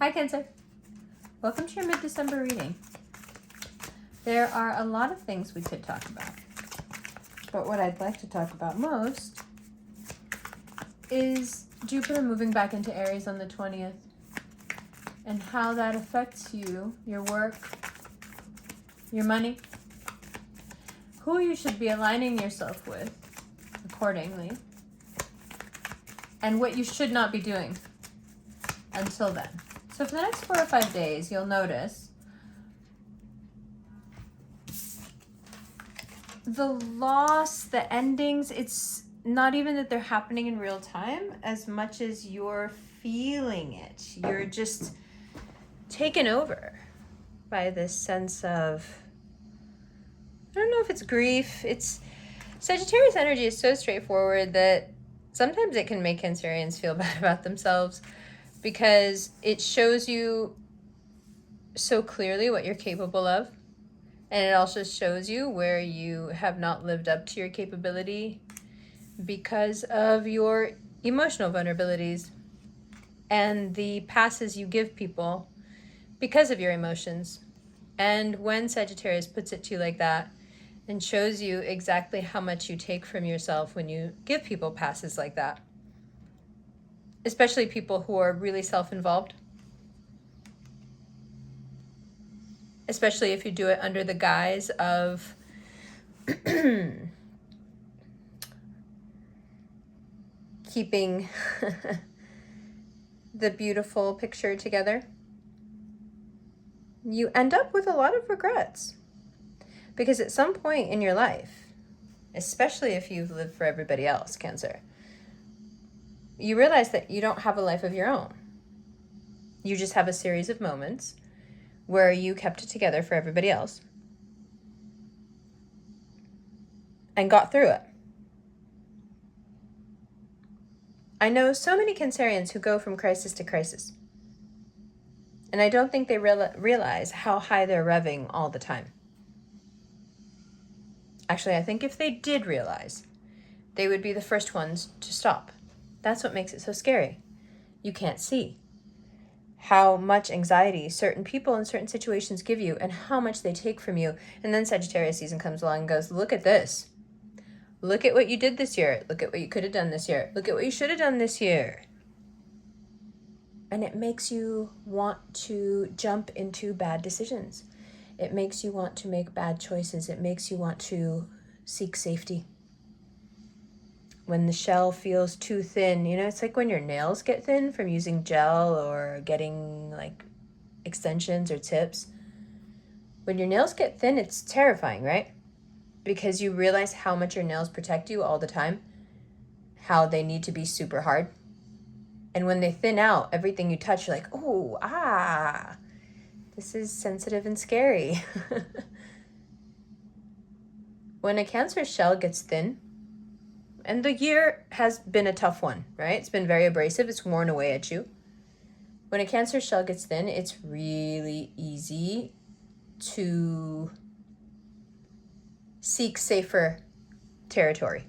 Hi Cancer, welcome to your mid-December reading. There are a lot of things we could talk about, but what I'd like to talk about most is Jupiter moving back into Aries on the 20th and how that affects you, your work, your money, who you should be aligning yourself with accordingly, and what you should not be doing until then. So for the next 4 or 5 days, you'll notice the loss, the endings. It's not even that they're happening in real time as much as you're feeling it. You're just taken over by this sense of, I don't know if it's grief. It's Sagittarius energy is so straightforward that sometimes it can make Cancerians feel bad about themselves, because it shows you so clearly what you're capable of. And it also shows you where you have not lived up to your capability because of your emotional vulnerabilities and the passes you give people because of your emotions. And when Sagittarius puts it to you like that and shows you exactly how much you take from yourself when you give people passes like that, especially people who are really self-involved, especially if you do it under the guise of keeping the beautiful picture together, you end up with a lot of regrets. Because at some point in your life, especially if you've lived for everybody else, Cancer, you realize that you don't have a life of your own. You just have a series of moments where you kept it together for everybody else and got through it. I know so many Cancerians who go from crisis to crisis, and I don't think they realize how high they're revving all the time. Actually, I think if they did realize, they would be the first ones to stop. That's what makes it so scary. You can't see how much anxiety certain people in certain situations give you and how much they take from you. And then Sagittarius season comes along and goes, look at this. Look at what you did this year. Look at what you could have done this year. Look at what you should have done this year. And it makes you want to jump into bad decisions. It makes you want to make bad choices. It makes you want to seek safety. When the shell feels too thin, it's like when your nails get thin from using gel or getting like extensions or tips. When your nails get thin, it's terrifying, right? Because you realize how much your nails protect you all the time, how they need to be super hard. And when they thin out, everything you touch, you're like, oh, this is sensitive and scary. When a Cancer shell gets thin, and the year has been a tough one, right? It's been very abrasive. It's worn away at you. When a Cancer shell gets thin, it's really easy to seek safer territory,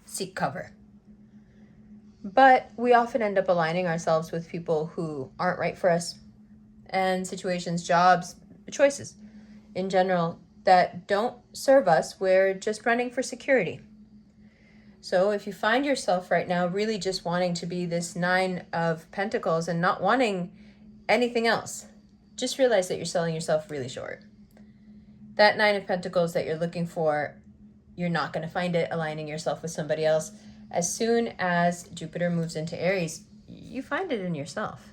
seek cover. But we often end up aligning ourselves with people who aren't right for us, and situations, jobs, choices in general that don't serve us. We're just running for security. So if you find yourself right now really just wanting to be this 9 of Pentacles and not wanting anything else, just realize that you're selling yourself really short. That 9 of Pentacles that you're looking for, you're not going to find it aligning yourself with somebody else. As soon as Jupiter moves into Aries, you find it in yourself.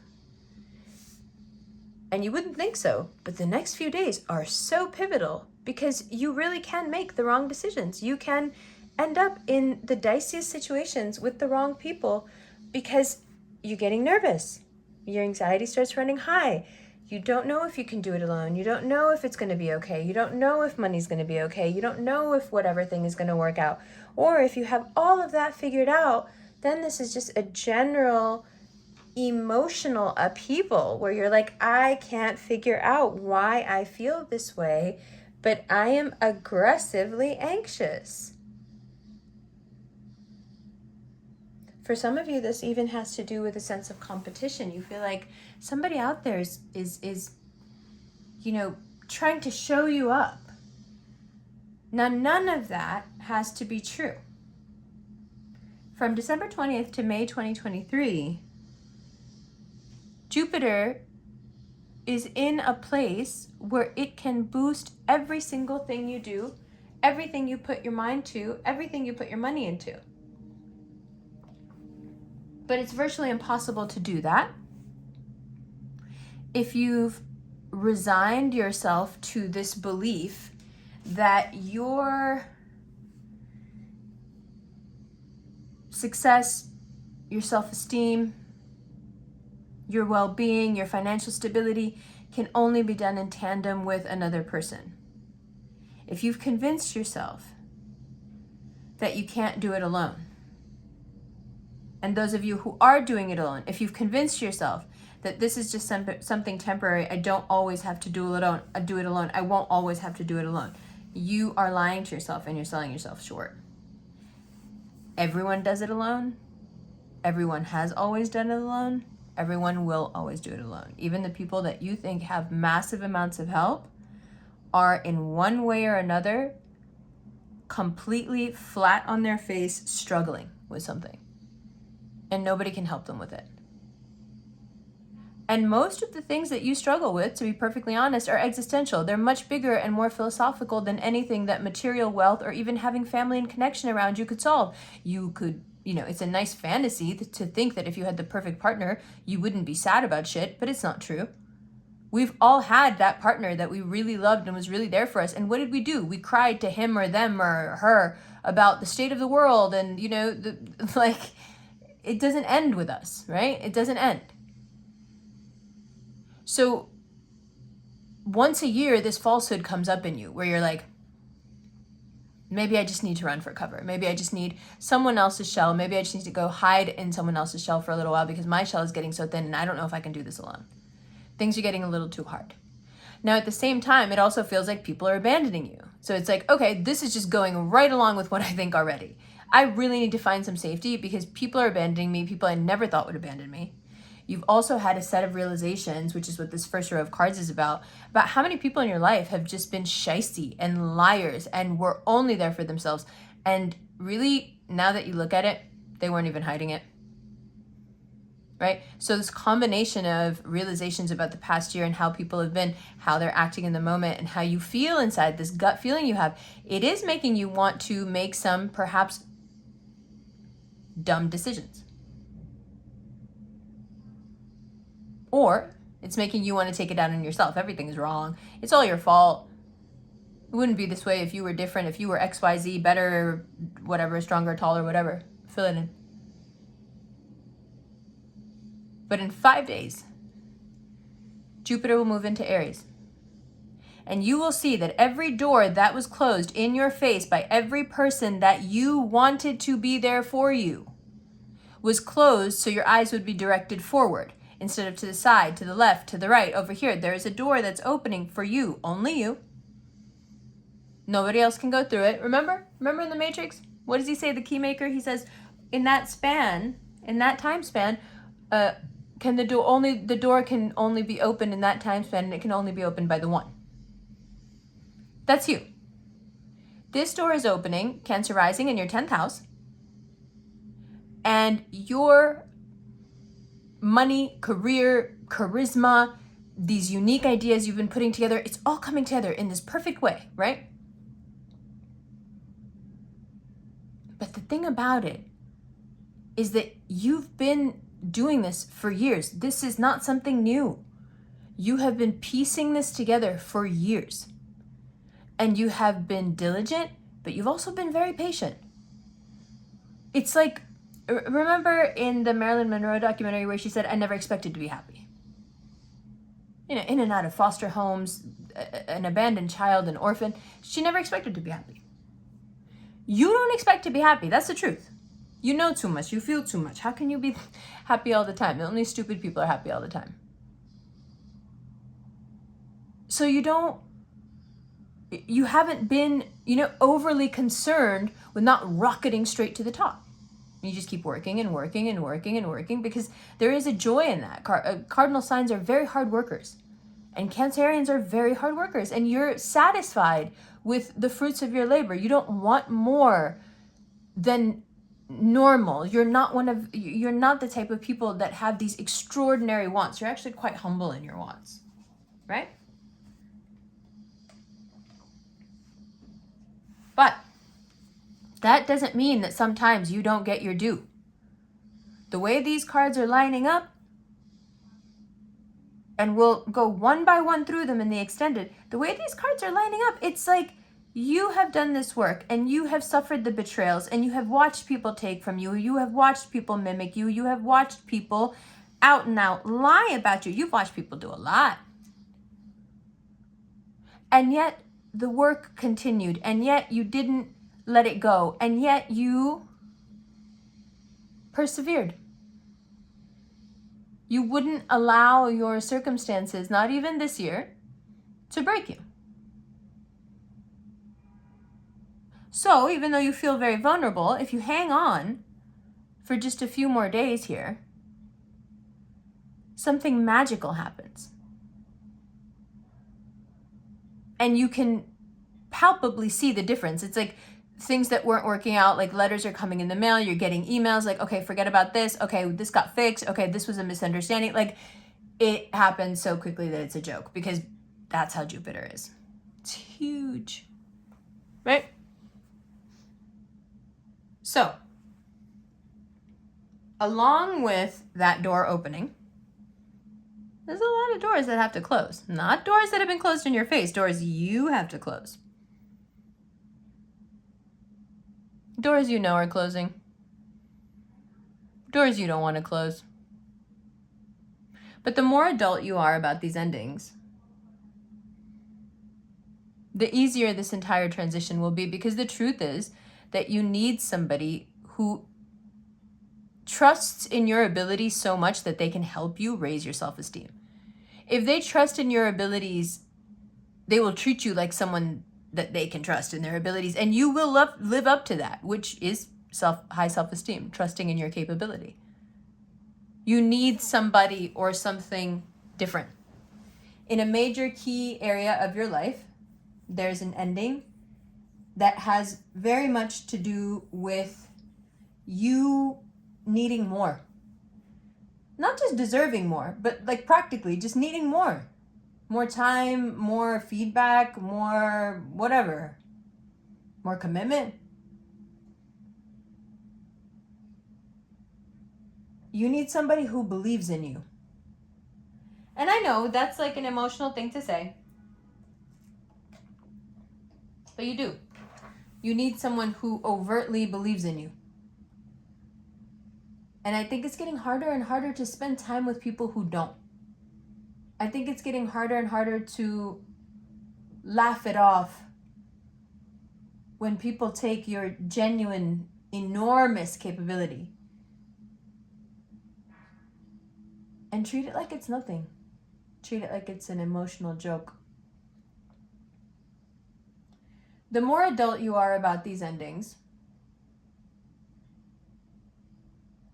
And you wouldn't think so, but the next few days are so pivotal because you really can make the wrong decisions. You can end up in the diciest situations with the wrong people because you're getting nervous. Your anxiety starts running high. You don't know if you can do it alone. You don't know if it's going to be okay. You don't know if money's going to be okay. You don't know if whatever thing is going to work out. Or if you have all of that figured out, then this is just a general emotional upheaval where you're like, I can't figure out why I feel this way, but I am aggressively anxious. For some of you, this even has to do with a sense of competition. You feel like somebody out there is trying to show you up. Now, none of that has to be true. From December 20th to May 2023, Jupiter is in a place where it can boost every single thing you do, everything you put your mind to, everything you put your money into. But it's virtually impossible to do that if you've resigned yourself to this belief that your success, your self-esteem, your well-being, your financial stability can only be done in tandem with another person. If you've convinced yourself that you can't do it alone, and those of you who are doing it alone, if you've convinced yourself that this is just something temporary, I don't always have to do it alone, I won't always have to do it alone, you are lying to yourself and you're selling yourself short. Everyone does it alone. Everyone has always done it alone. Everyone will always do it alone. Even the people that you think have massive amounts of help are in one way or another completely flat on their face struggling with something. And nobody can help them with it. And most of the things that you struggle with, to be perfectly honest, are existential. They're much bigger and more philosophical than anything that material wealth or even having family and connection around you could solve. You could, it's a nice fantasy to think that if you had the perfect partner, you wouldn't be sad about shit, but it's not true. We've all had that partner that we really loved and was really there for us. And what did we do? We cried to him or them or her about the state of the world. And, it doesn't end with us, right? It doesn't end. So once a year, this falsehood comes up in you where you're like, maybe I just need to run for cover. Maybe I just need someone else's shell. Maybe I just need to go hide in someone else's shell for a little while because my shell is getting so thin and I don't know if I can do this alone. Things are getting a little too hard. Now, at the same time, it also feels like people are abandoning you. So it's like, okay, this is just going right along with what I think already. I really need to find some safety because people are abandoning me, people I never thought would abandon me. You've also had a set of realizations, which is what this first row of cards is about how many people in your life have just been shysty and liars and were only there for themselves. And really, now that you look at it, they weren't even hiding it. Right? So this combination of realizations about the past year and how people have been, how they're acting in the moment, and how you feel inside, this gut feeling you have, it is making you want to make some perhaps dumb decisions. Or it's making you want to take it out on yourself. Everything's wrong. It's all your fault. It wouldn't be this way if you were different, if you were XYZ, better, whatever, stronger, taller, whatever. Fill it in. But in 5 days, Jupiter will move into Aries. And you will see that every door that was closed in your face by every person that you wanted to be there for you was closed so your eyes would be directed forward instead of to the side, to the left, to the right. Over here, there is a door that's opening for you, only you. Nobody else can go through it. Remember in the Matrix? What does he say, the key maker? He says, in that time span, the door can only be opened in that time span, and it can only be opened by the one. That's you. This door is opening, Cancer rising in your 10th house, and your money, career, charisma, these unique ideas you've been putting together, it's all coming together in this perfect way, right? But the thing about it is that you've been doing this for years. This is not something new. You have been piecing this together for years. And you have been diligent, but you've also been very patient. It's like, remember in the Marilyn Monroe documentary where she said, I never expected to be happy. In and out of foster homes, an abandoned child, an orphan. She never expected to be happy. You don't expect to be happy. That's the truth. You know too much. You feel too much. How can you be happy all the time? Only stupid people are happy all the time. So you haven't been, overly concerned with not rocketing straight to the top. You just keep working and working and working and working, because there is a joy in that. Cardinal signs are very hard workers, and Cancerians are very hard workers, and you're satisfied with the fruits of your labor. You don't want more than normal. You're not the type of people that have these extraordinary wants. You're actually quite humble in your wants, right? But that doesn't mean that sometimes you don't get your due. The way these cards are lining up, and we'll go one by one through them in the extended, the way these cards are lining up, it's like you have done this work and you have suffered the betrayals, and you have watched people take from you. You have watched people mimic you. You have watched people out and out lie about you. You've watched people do a lot. And yet the work continued, and yet you didn't let it go, and yet you persevered. You wouldn't allow your circumstances, not even this year, to break you. So even though you feel very vulnerable, if you hang on for just a few more days here, something magical happens. And you can palpably see the difference. It's like things that weren't working out, like letters are coming in the mail, you're getting emails like, okay, forget about this. Okay, this got fixed. Okay, this was a misunderstanding. Like, it happens so quickly that it's a joke, because that's how Jupiter is. It's huge, right? So, along with that door opening, there's a lot of doors that have to close. Not doors that have been closed in your face, doors you have to close. Doors you know are closing. Doors you don't want to close. But the more adult you are about these endings, the easier this entire transition will be, because the truth is that you need somebody who trusts in your ability so much that they can help you raise your self-esteem. If they trust in your abilities, they will treat you like someone that they can trust in their abilities, and you will live up to that, which is high self-esteem, trusting in your capability. You need somebody or something different. In a major key area of your life, there's an ending that has very much to do with you needing more. Not just deserving more, but like practically just needing more. More time, more feedback, more whatever. More commitment. You need somebody who believes in you. And I know that's like an emotional thing to say, but you do. You need someone who overtly believes in you. And I think it's getting harder and harder to spend time with people who don't. I think it's getting harder and harder to laugh it off when people take your genuine, enormous capability and treat it like it's nothing. Treat it like it's an emotional joke. The more adult you are about these endings,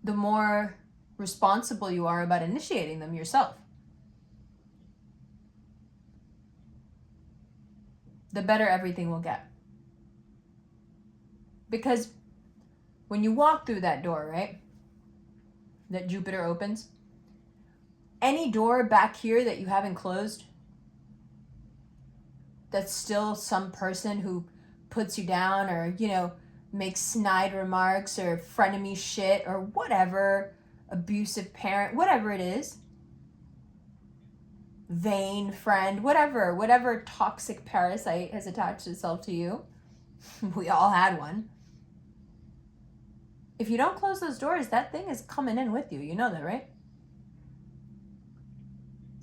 the more responsible you are about initiating them yourself. The better everything will get. Because when you walk through that door, right, that Jupiter opens, any door back here that you haven't closed, that's still some person who puts you down, or, makes snide remarks or frenemy shit or whatever, abusive parent, whatever it is, vain friend, whatever toxic parasite has attached itself to you. We all had one. If you don't close those doors, that thing is coming in with you. You know that, right?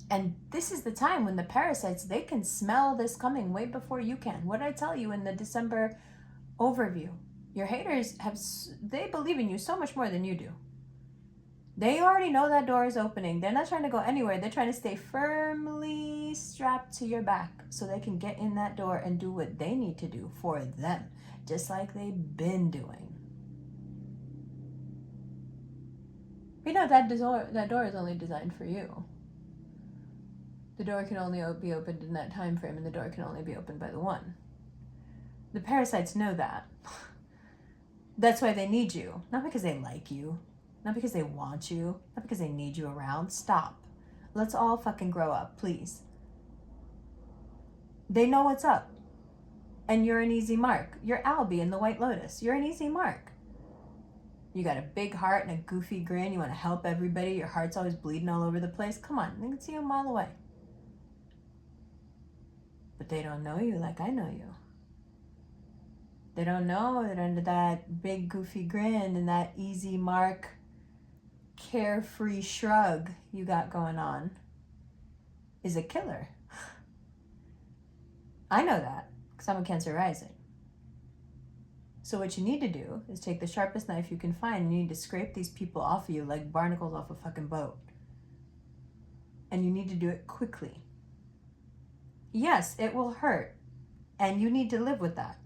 And this is the time when the parasites, they can smell this coming way before you can. What did I tell you in the December overview? Your haters they believe in you so much more than you do. They already know that door is opening. They're not trying to go anywhere. They're trying to stay firmly strapped to your back so they can get in that door and do what they need to do for them, just like they've been doing. You know, that door is only designed for you. The door can only be opened in that time frame, and the door can only be opened by the one. The parasites know that. That's why they need you. Not because they like you. Not because they want you. Not because they need you around. Stop. Let's all fucking grow up, please. They know what's up. And you're an easy mark. You're Albie in the White Lotus. You're an easy mark. You got a big heart and a goofy grin. You want to help everybody. Your heart's always bleeding all over the place. Come on, they can see you a mile away. But they don't know you like I know you. They don't know that under that big goofy grin and that easy mark, carefree shrug you got going on is a killer. I know that because I'm a Cancer rising. So what you need to do is take the sharpest knife you can find, and you need to scrape these people off of you like barnacles off a fucking boat. And you need to do it quickly. Yes, it will hurt, and you need to live with that.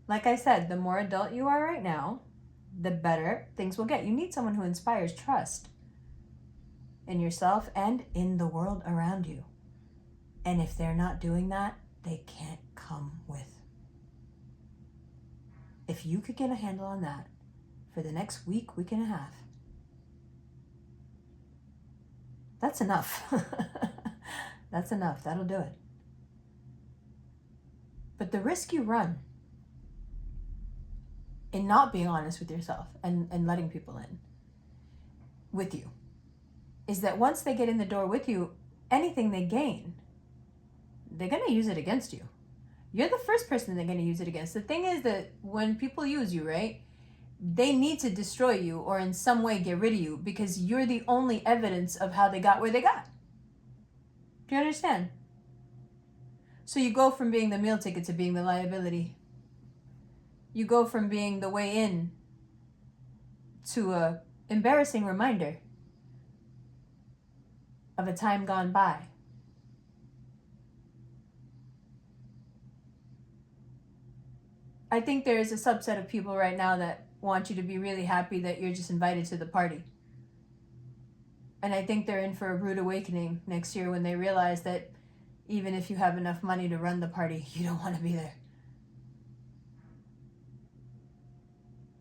Like I said, the more adult you are right now, the better things will get. You need someone who inspires trust in yourself and in the world around you. And if they're not doing that, they can't come with. If you could get a handle on that for the next week, week and a half, that's enough. That's enough. That'll do it. But the risk you run in not being honest with yourself and letting people in with you is that once they get in the door with you, anything they gain, they're going to use it against you. You're the first person they're going to use it against. The thing is that when people use you, right, they need to destroy you or in some way get rid of you because you're the only evidence of how they got where they got. Do you understand? So you go from being the meal ticket to being the liability. You go from being the way in to a embarrassing reminder of a time gone by. I think there is a subset of people right now that want you to be really happy that you're just invited to the party. And I think they're in for a rude awakening next year when they realize that even if you have enough money to run the party, you don't want to be there.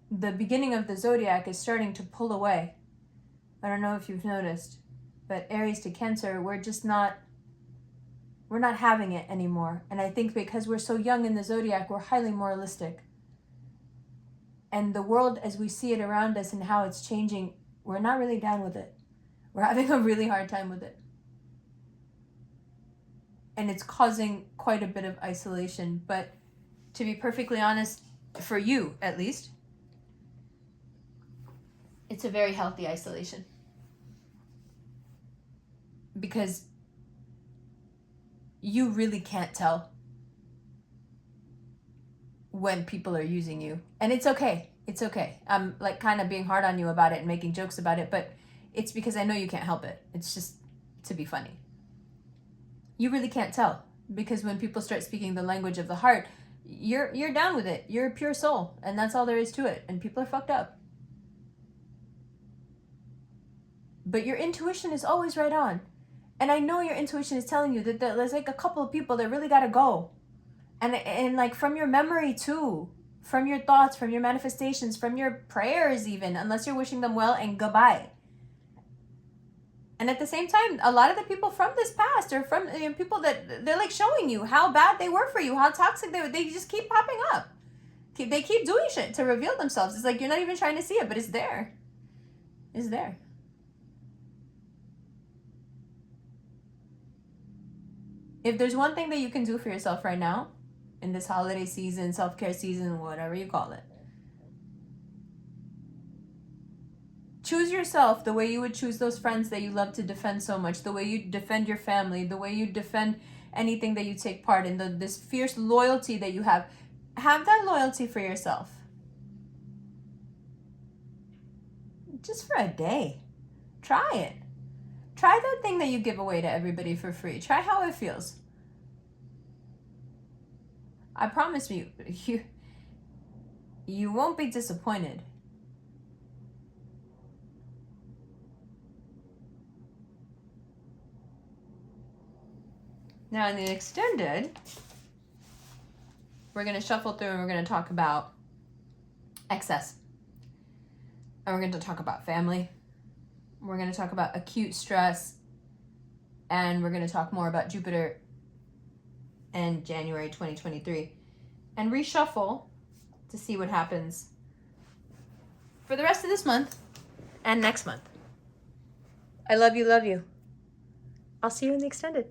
The beginning of the zodiac is starting to pull away. I don't know if you've noticed, but Aries to Cancer, we're not having it anymore. And I think because we're so young in the zodiac, we're highly moralistic. And the world as we see it around us and how it's changing, we're not really down with it. We're having a really hard time with it. And it's causing quite a bit of isolation. But to be perfectly honest, for you at least, it's a very healthy isolation. Because you really can't tell when people are using you. And it's okay. It's okay. I'm like kind of being hard on you about it and making jokes about it, but it's because I know you can't help it. It's just to be funny. You really can't tell because when people start speaking the language of the heart, you're down with it. You're a pure soul, and that's all there is to it. And people are fucked up. But your intuition is always right on. And I know your intuition is telling you that there's like a couple of people that really got to go. And like from your memory too, from your thoughts, from your manifestations, from your prayers even, unless you're wishing them well and goodbye. And at the same time, a lot of the people from this past are from people that they're like showing you how bad they were for you, how toxic they were. They just keep popping up. They keep doing shit to reveal themselves. It's like you're not even trying to see it, but it's there. It's there. If there's one thing that you can do for yourself right now, in this holiday season, self-care season, whatever you call it, choose yourself the way you would choose those friends that you love to defend so much, the way you defend your family, the way you defend anything that you take part in, this fierce loyalty that you have. Have that loyalty for yourself. Just for a day. Try it. Try that thing that you give away to everybody for free. Try how it feels. I promise you, you won't be disappointed. Now in the extended, we're going to shuffle through and we're going to talk about excess. And we're going to talk about family. We're going to talk about acute stress. And we're going to talk more about Jupiter and January 2023. And reshuffle to see what happens for the rest of this month and next month. I love you, love you. I'll see you in the extended.